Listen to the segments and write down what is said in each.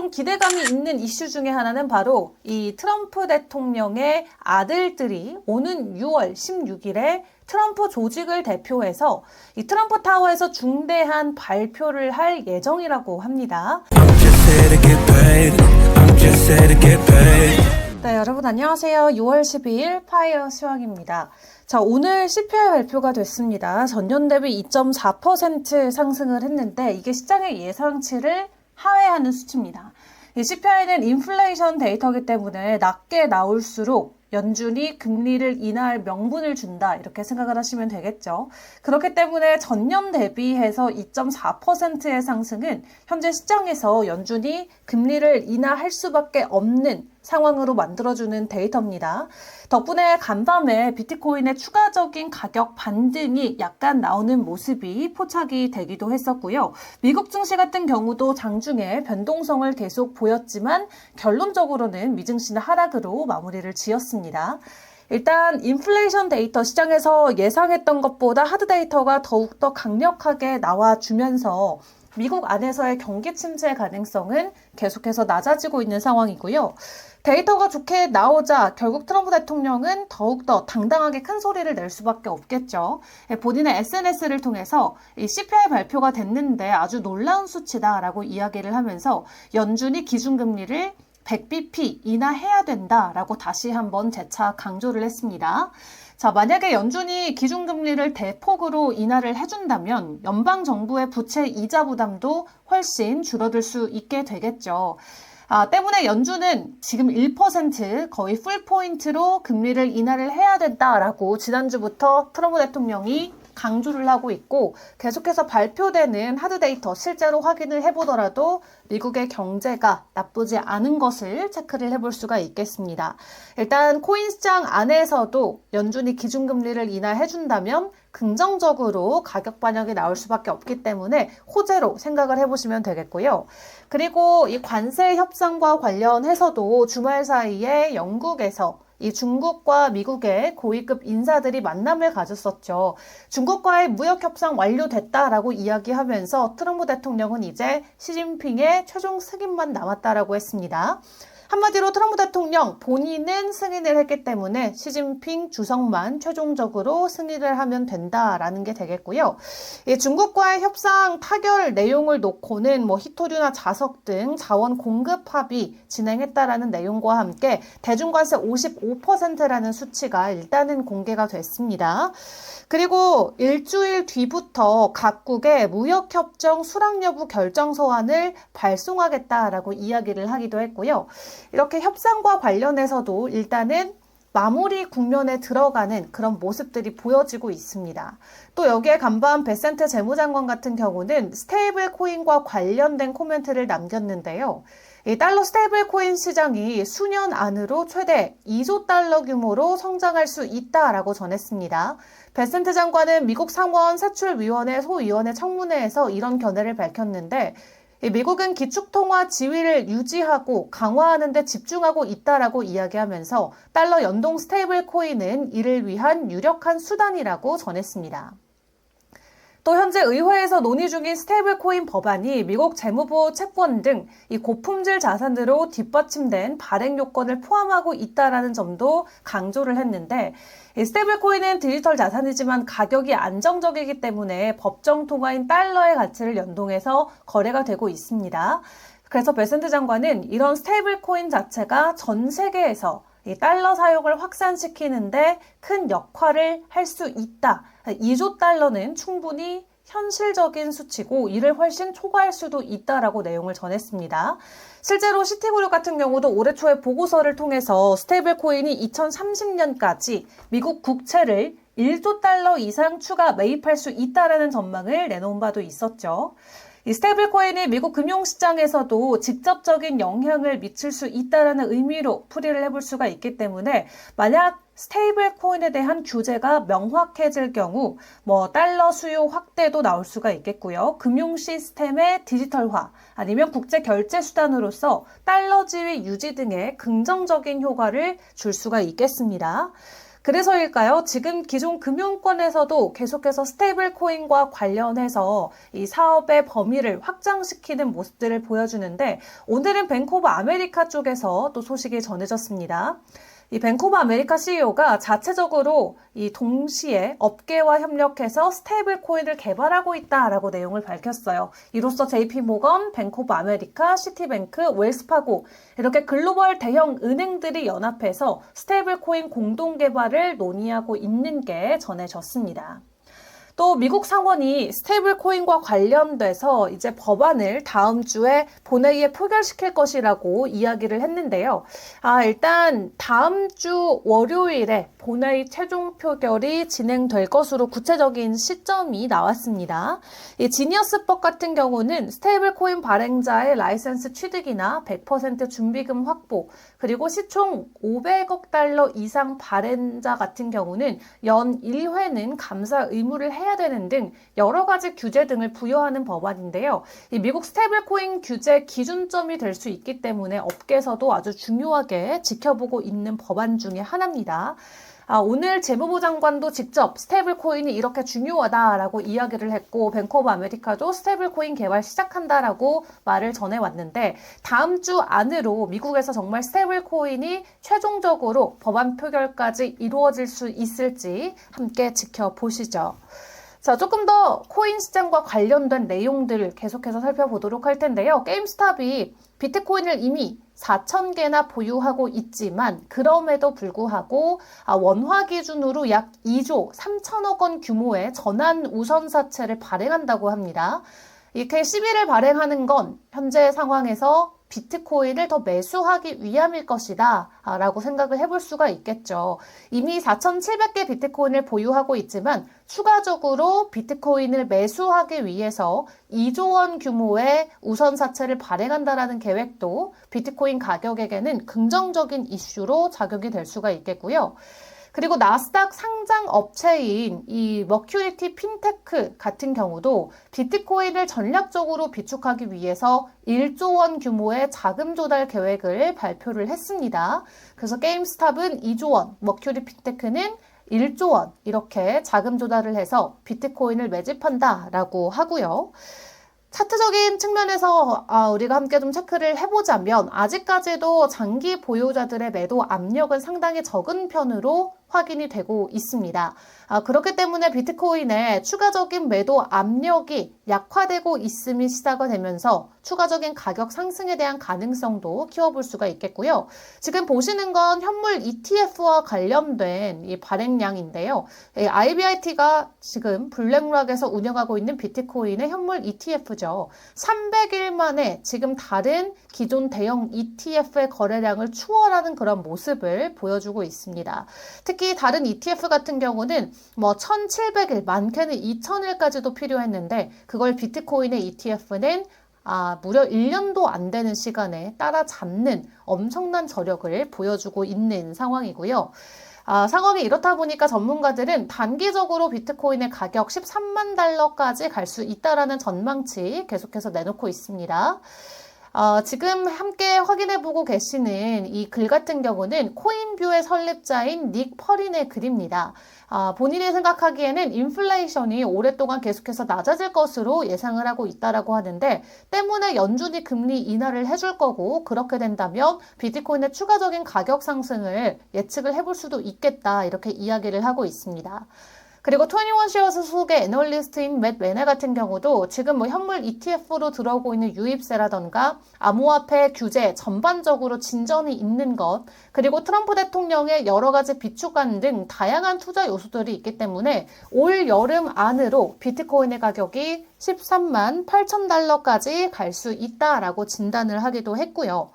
좀 기대감이 있는 이슈 중에 하나는 바로 이 트럼프 대통령의 아들들이 오는 6월 16일에 트럼프 조직을 대표해서 이 트럼프 타워에서 중대한 발표를 할 예정이라고 합니다. 네, 여러분 안녕하세요. 6월 12일 파이어 시황입니다. 자, 오늘 CPI 발표가 됐습니다. 전년 대비 2.4% 상승을 했는데 이게 시장의 예상치를 하회하는 수치입니다. 이 CPI는 인플레이션 데이터이기 때문에 낮게 나올수록 연준이 금리를 인하할 명분을 준다 이렇게 생각을 하시면 되겠죠. 그렇기 때문에 전년 대비해서 2.4%의 상승은 현재 시장에서 연준이 금리를 인하할 수밖에 없는 상황으로 만들어주는 데이터입니다. 덕분에 간밤에 비트코인의 추가적인 가격 반등이 약간 나오는 모습이 포착이 되기도 했었고요. 미국 증시 같은 경우도 장중에 변동성을 계속 보였지만 결론적으로는 미증시는 하락으로 마무리를 지었습니다. 일단 인플레이션 데이터 시장에서 예상했던 것보다 하드 데이터가 더욱더 강력하게 나와주면서 미국 안에서의 경기 침체 가능성은 계속해서 낮아지고 있는 상황이고요. 데이터가 좋게 나오자 결국 트럼프 대통령은 더욱더 당당하게 큰 소리를 낼 수밖에 없겠죠. 본인의 SNS를 통해서 이 CPI 발표가 됐는데 아주 놀라운 수치다라고 이야기를 하면서 연준이 기준금리를 100bp 인하해야 된다라고 다시 한번 재차 강조를 했습니다. 자, 만약에 연준이 기준금리를 대폭으로 인하를 해준다면 연방정부의 부채 이자 부담도 훨씬 줄어들 수 있게 되겠죠. 때문에 연준은 지금 1% 거의 풀포인트로 금리를 인하를 해야 된다라고 지난주부터 트럼프 대통령이 강조를 하고 있고 계속해서 발표되는 하드 데이터 실제로 확인을 해보더라도 미국의 경제가 나쁘지 않은 것을 체크를 해볼 수가 있겠습니다. 일단 코인 시장 안에서도 연준이 기준금리를 인하해준다면 긍정적으로 가격 반영이 나올 수밖에 없기 때문에 호재로 생각을 해보시면 되겠고요. 그리고 이 관세 협상과 관련해서도 주말 사이에 영국에서 이 중국과 미국의 고위급 인사들이 만남을 가졌었죠. 중국과의 무역 협상 완료됐다라고 이야기하면서 트럼프 대통령은 이제 시진핑의 최종 승인만 남았다라고 했습니다. 한마디로 트럼프 대통령 본인은 승인을 했기 때문에 시진핑 주석만 최종적으로 승인을 하면 된다라는 게 되겠고요. 중국과의 협상 타결 내용을 놓고는 희토류나 자석 등 자원 공급 합의 진행했다라는 내용과 함께 대중관세 55%라는 수치가 일단은 공개가 됐습니다. 그리고 일주일 뒤부터 각국의 무역협정 수락 여부 결정 서한을 발송하겠다라고 이야기를 하기도 했고요. 이렇게 협상과 관련해서도 일단은 마무리 국면에 들어가는 그런 모습들이 보여지고 있습니다. 또 여기에 간밤 베센트 재무장관 같은 경우는 스테이블 코인과 관련된 코멘트를 남겼는데요. 이 달러 스테이블 코인 시장이 수년 안으로 최대 2조 달러 규모로 성장할 수 있다라고 전했습니다. 베센트 장관은 미국 상원 세출위원회 소위원회 청문회에서 이런 견해를 밝혔는데 미국은 기축통화 지위를 유지하고 강화하는 데 집중하고 있다라고 이야기하면서 달러 연동 스테이블 코인은 이를 위한 유력한 수단이라고 전했습니다. 또 현재 의회에서 논의 중인 스테이블 코인 법안이 미국 재무부 채권 등 이 고품질 자산으로 뒷받침된 발행 요건을 포함하고 있다라는 점도 강조를 했는데 이 스테이블 코인은 디지털 자산이지만 가격이 안정적이기 때문에 법정 통화인 달러의 가치를 연동해서 거래가 되고 있습니다. 그래서 베센트 장관은 이런 스테이블 코인 자체가 전 세계에서 이 달러 사용을 확산시키는데 큰 역할을 할 수 있다. 2조 달러는 충분히 현실적인 수치고 이를 훨씬 초과할 수도 있다라고 내용을 전했습니다. 실제로 시티그룹 같은 경우도 올해 초에 보고서를 통해서 스테이블 코인이 2030년까지 미국 국채를 1조 달러 이상 추가 매입할 수 있다라는 전망을 내놓은 바도 있었죠. 이 스테이블 코인이 미국 금융시장에서도 직접적인 영향을 미칠 수 있다는 의미로 풀이를 해볼 수가 있기 때문에 만약 스테이블 코인에 대한 규제가 명확해질 경우 달러 수요 확대도 나올 수가 있겠고요. 금융 시스템의 디지털화 아니면 국제 결제 수단으로서 달러 지위 유지 등의 긍정적인 효과를 줄 수가 있겠습니다. 그래서일까요? 지금 기존 금융권에서도 계속해서 스테이블 코인과 관련해서 이 사업의 범위를 확장시키는 모습들을 보여주는데 오늘은 뱅크 오브 아메리카 쪽에서 또 소식이 전해졌습니다. 이 뱅크 오브 아메리카 CEO가 자체적으로 이 동시에 업계와 협력해서 스테이블 코인을 개발하고 있다라고 내용을 밝혔어요. 이로써 JP 모건, 뱅크 오브 아메리카, 시티뱅크, 웰스파고 이렇게 글로벌 대형 은행들이 연합해서 스테이블 코인 공동 개발을 논의하고 있는 게 전해졌습니다. 또 미국 상원이 스테이블 코인과 관련돼서 이제 법안을 다음 주에 본회의에 표결시킬 것이라고 이야기를 했는데요. 일단 다음 주 월요일에 본회의 최종 표결이 진행될 것으로 구체적인 시점이 나왔습니다. 이 지니어스법 같은 경우는 스테이블 코인 발행자의 라이센스 취득이나 100% 준비금 확보, 그리고 시총 500억 달러 이상 발행자 같은 경우는 연 1회는 감사 의무를 해야 되는 등 여러 가지 규제 등을 부여하는 법안인데요. 이 미국 스테이블 코인 규제 기준점이 될 수 있기 때문에 업계에서도 아주 중요하게 지켜보고 있는 법안 중에 하나입니다. 오늘 재무부 장관도 직접 스테이블 코인이 이렇게 중요하다라고 이야기를 했고 뱅크 오브 아메리카도 스테이블 코인 개발 시작한다라고 말을 전해왔는데 다음 주 안으로 미국에서 정말 스테이블 코인이 최종적으로 법안 표결까지 이루어질 수 있을지 함께 지켜보시죠. 자, 조금 더 코인 시장과 관련된 내용들을 계속해서 살펴보도록 할 텐데요. 게임스탑이 비트코인을 이미 4,000개나 보유하고 있지만 그럼에도 불구하고 원화 기준으로 약 2조 3천억 원 규모의 전환 우선사채를 발행한다고 합니다. 이렇게 시비를 발행하는 건 현재 상황에서 비트코인을 더 매수하기 위함일 것이다 라고 생각을 해볼 수가 있겠죠. 이미 4,700개 비트코인을 보유하고 있지만 추가적으로 비트코인을 매수하기 위해서 2조 원 규모의 우선사채를 발행한다라는 계획도 비트코인 가격에게는 긍정적인 이슈로 작용이 될 수가 있겠고요. 그리고 나스닥 상장 업체인 이 머큐리티 핀테크 같은 경우도 비트코인을 전략적으로 비축하기 위해서 1조 원 규모의 자금 조달 계획을 발표를 했습니다. 그래서 게임스탑은 2조 원, 머큐리 핀테크는 1조 원 이렇게 자금 조달을 해서 비트코인을 매집한다라고 하고요. 차트적인 측면에서 우리가 함께 좀 체크를 해보자면 아직까지도 장기 보유자들의 매도 압력은 상당히 적은 편으로 확인이 되고 있습니다. 그렇기 때문에 비트코인의 추가적인 매도 압력이 약화되고 있음이 시사가 되면서 추가적인 가격 상승에 대한 가능성도 키워볼 수가 있겠고요. 지금 보시는 건 현물 ETF와 관련된 이 발행량인데요. IBIT가 지금 블랙락에서 운영하고 있는 비트코인의 현물 ETF죠. 300일 만에 지금 다른 기존 대형 ETF의 거래량을 추월하는 그런 모습을 보여주고 있습니다. 특히 다른 ETF 같은 경우는 1700일, 많게는 2000일까지도 필요했는데 그걸 비트코인의 ETF는 무려 1년도 안 되는 시간에 따라잡는 엄청난 저력을 보여주고 있는 상황이고요. 상황이 이렇다 보니까 전문가들은 단기적으로 비트코인의 가격 13만 달러까지 갈 수 있다라는 전망치 계속해서 내놓고 있습니다. 지금 함께 확인해보고 계시는 이 글 같은 경우는 코인뷰의 설립자인 닉 퍼린의 글입니다. 본인이 생각하기에는 인플레이션이 오랫동안 계속해서 낮아질 것으로 예상을 하고 있다라고 하는데 때문에 연준이 금리 인하를 해줄 거고 그렇게 된다면 비트코인의 추가적인 가격 상승을 예측을 해볼 수도 있겠다 이렇게 이야기를 하고 있습니다. 그리고 21쉐어스 소속의 애널리스트인 맷 웨네 같은 경우도 지금 현물 ETF로 들어오고 있는 유입세라던가 암호화폐 규제 전반적으로 진전이 있는 것, 그리고 트럼프 대통령의 여러 가지 비축안 등 다양한 투자 요소들이 있기 때문에 올 여름 안으로 비트코인의 가격이 13만 8천 달러까지 갈 수 있다라고 진단을 하기도 했고요.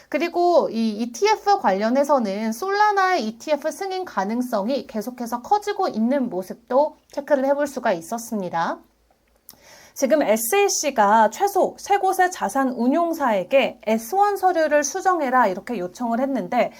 그리고 이 ETF 관련해서는 솔라나의 ETF 승인 가능성이 계속해서 커지고 있는 모습도 체크를 해볼 수가 있었습니다. 지금 SEC가 최소 3곳의 자산 운용사에게 S1 서류를 수정해라 이렇게 요청을 했는데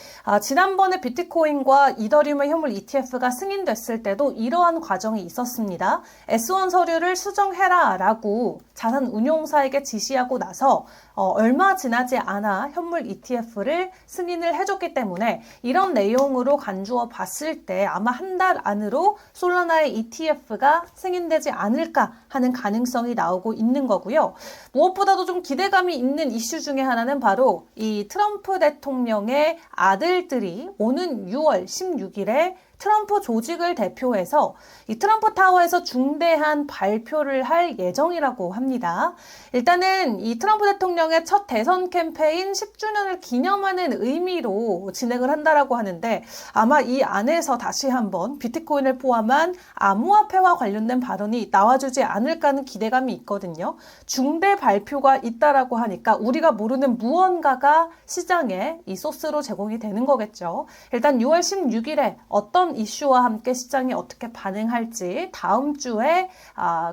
지난번에 비트코인과 이더리움의 현물 ETF가 승인됐을 때도 이러한 과정이 있었습니다. S1 서류를 수정해라 라고 자산 운용사에게 지시하고 나서 얼마 지나지 않아 현물 ETF를 승인을 해줬기 때문에 이런 내용으로 간주어 봤을 때 아마 한 달 안으로 솔라나의 ETF가 승인되지 않을까 하는 가능성이 나오고 있는 거고요. 무엇보다도 좀 기대감이 있는 이슈 중에 하나는 바로 이 트럼프 대통령의 아들들이 오는 6월 16일에 트럼프 조직을 대표해서 이 트럼프 타워에서 중대한 발표를 할 예정이라고 합니다. 일단은 이 트럼프 대통령의 첫 대선 캠페인 10주년을 기념하는 의미로 진행을 한다라고 하는데 아마 이 안에서 다시 한번 비트코인을 포함한 암호화폐와 관련된 발언이 나와주지 않을까 하는 기대감이 있거든요. 중대 발표가 있다라고 하니까 우리가 모르는 무언가가 시장에 이 소스로 제공이 되는 거겠죠. 일단 6월 16일에 어떤 이슈와 함께 시장이 어떻게 반응할지 다음 주에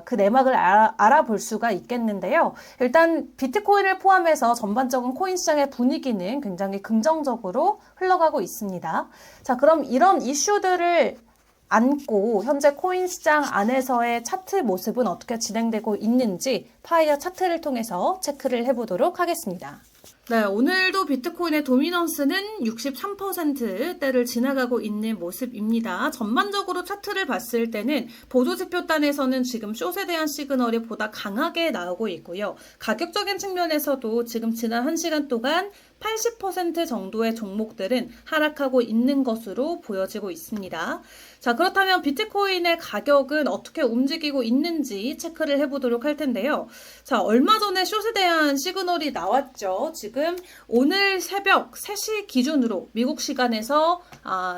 그 내막을 알아볼 수가 있겠는데요. 일단 비트코인을 포함해서 전반적인 코인 시장의 분위기는 굉장히 긍정적으로 흘러가고 있습니다. 자, 그럼 이런 이슈들을 안고 현재 코인 시장 안에서의 차트 모습은 어떻게 진행되고 있는지 파이어 차트를 통해서 체크를 해보도록 하겠습니다. 네, 오늘도 비트코인의 도미넌스는 63%대를 지나가고 있는 모습입니다. 전반적으로 차트를 봤을 때는 보조지표단에서는 지금 숏에 대한 시그널이 보다 강하게 나오고 있고요. 가격적인 측면에서도 지금 지난 1시간 동안 80% 정도의 종목들은 하락하고 있는 것으로 보여지고 있습니다. 자, 그렇다면 비트코인의 가격은 어떻게 움직이고 있는지 체크를 해보도록 할 텐데요. 자, 얼마 전에 숏에 대한 시그널이 나왔죠. 지금 오늘 새벽 3시 기준으로 미국 시간에서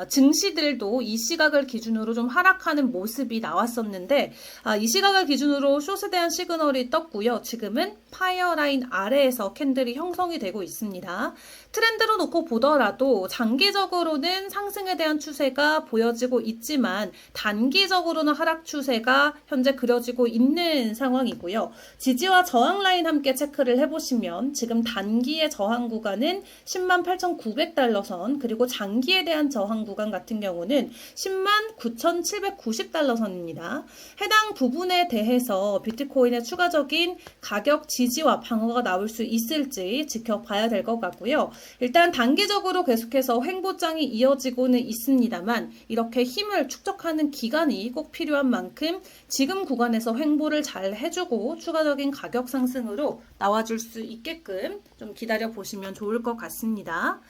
증시들도 이 시각을 기준으로 좀 하락하는 모습이 나왔었는데 이 시각을 기준으로 숏에 대한 시그널이 떴고요. 지금은 파이어 라인 아래에서 캔들이 형성이 되고 있습니다. 트렌드로 놓고 보더라도 장기적으로는 상승에 대한 추세가 보여지고 있지만 단기적으로는 하락 추세가 현재 그려지고 있는 상황이고요. 지지와 저항 라인 함께 체크를 해보시면 지금 단기의 저항 구간은 108,900달러 선, 그리고 장기에 대한 저항 구간 같은 경우는 109,790달러 선입니다. 해당 부분에 대해서 비트코인의 추가적인 가격 지지와 방어가 나올 수 있을지 지켜봐야 될 것 같고요. 일단 단기적으로 계속해서 횡보장이 이어지고는 있습니다만 이렇게 힘을 축적하는 기간이 꼭 필요한 만큼 지금 구간에서 횡보를 잘 해주고 추가적인 가격 상승으로 나와줄 수 있게끔 좀 기다려 보시면 좋을 것 같습니다.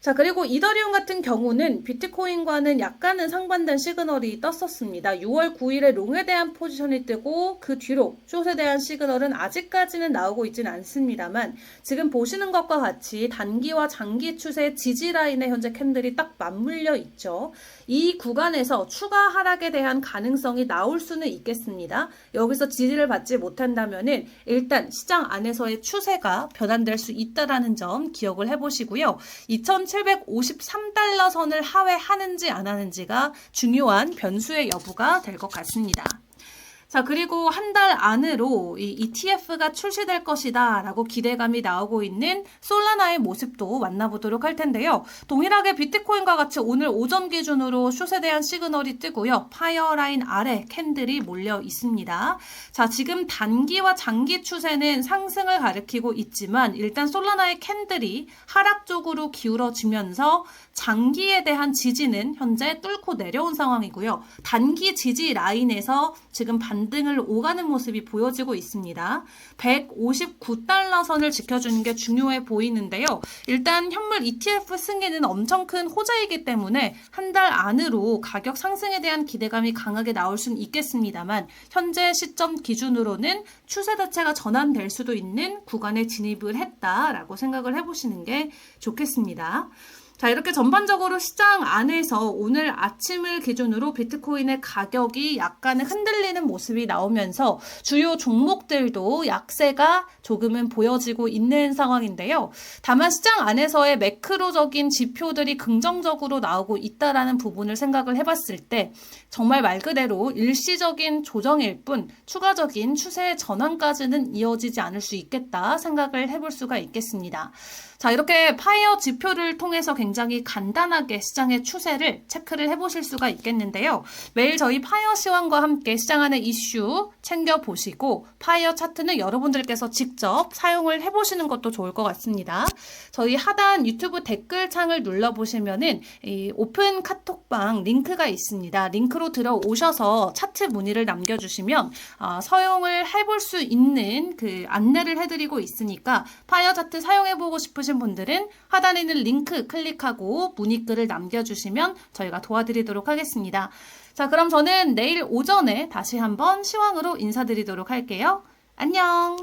자, 그리고 이더리움 같은 경우는 비트코인과는 약간은 상반된 시그널이 떴었습니다. 6월 9일에 롱에 대한 포지션이 뜨고 그 뒤로 숏에 대한 시그널은 아직까지는 나오고 있지는 않습니다만 지금 보시는 것과 같이 단기와 장기 추세 지지 라인에 현재 캔들이 딱 맞물려 있죠. 이 구간에서 추가 하락에 대한 가능성이 나올 수는 있겠습니다. 여기서 지지를 받지 못한다면은 일단 시장 안에서의 추세가 변환될 수 있다라는 점 기억을 해보시고요. 2,753달러 선을 하회하는지 안 하는지가 중요한 변수의 여부가 될 것 같습니다. 자, 그리고 한 달 안으로 이 ETF가 출시될 것이다 라고 기대감이 나오고 있는 솔라나의 모습도 만나보도록 할 텐데요. 동일하게 비트코인과 같이 오늘 오전 기준으로 숏에 대한 시그널이 뜨고요. 파이어 라인 아래 캔들이 몰려 있습니다. 자, 지금 단기와 장기 추세는 상승을 가리키고 있지만 일단 솔라나의 캔들이 하락 쪽으로 기울어지면서 장기에 대한 지지는 현재 뚫고 내려온 상황이고요. 단기 지지 라인에서 지금 반등을 오가는 모습이 보여지고 있습니다. 159달러 선을 지켜주는 게 중요해 보이는데요. 일단 현물 ETF 승인은 엄청 큰 호재이기 때문에 한 달 안으로 가격 상승에 대한 기대감이 강하게 나올 수는 있겠습니다만 현재 시점 기준으로는 추세 자체가 전환될 수도 있는 구간에 진입을 했다라고 생각을 해보시는 게 좋겠습니다. 자, 이렇게 전반적으로 시장 안에서 오늘 아침을 기준으로 비트코인의 가격이 약간 흔들리는 모습이 나오면서 주요 종목들도 약세가 조금은 보여지고 있는 상황인데요. 다만 시장 안에서의 매크로적인 지표들이 긍정적으로 나오고 있다라는 부분을 생각을 해봤을 때 정말 말 그대로 일시적인 조정일 뿐 추가적인 추세의 전환까지는 이어지지 않을 수 있겠다 생각을 해볼 수가 있겠습니다. 자, 이렇게 파이어 지표를 통해서 굉장히 간단하게 시장의 추세를 체크를 해보실 수가 있겠는데요. 매일 저희 파이어 시황과 함께 시장 안의 이슈 챙겨보시고 파이어 차트는 여러분들께서 직접 사용을 해보시는 것도 좋을 것 같습니다. 저희 하단 유튜브 댓글창을 눌러보시면은 이 오픈 카톡방 링크가 있습니다. 링크로 들어오셔서 차트 문의를 남겨주시면 사용을 해볼 수 있는 그 안내를 해드리고 있으니까 파이어 차트 사용해보고 싶으신 분들은 하단에 있는 링크 클릭하고 문의글을 남겨주시면 저희가 도와드리도록 하겠습니다. 자, 그럼 저는 내일 오전에 다시 한번 시황으로 인사드리도록 할게요. 안녕!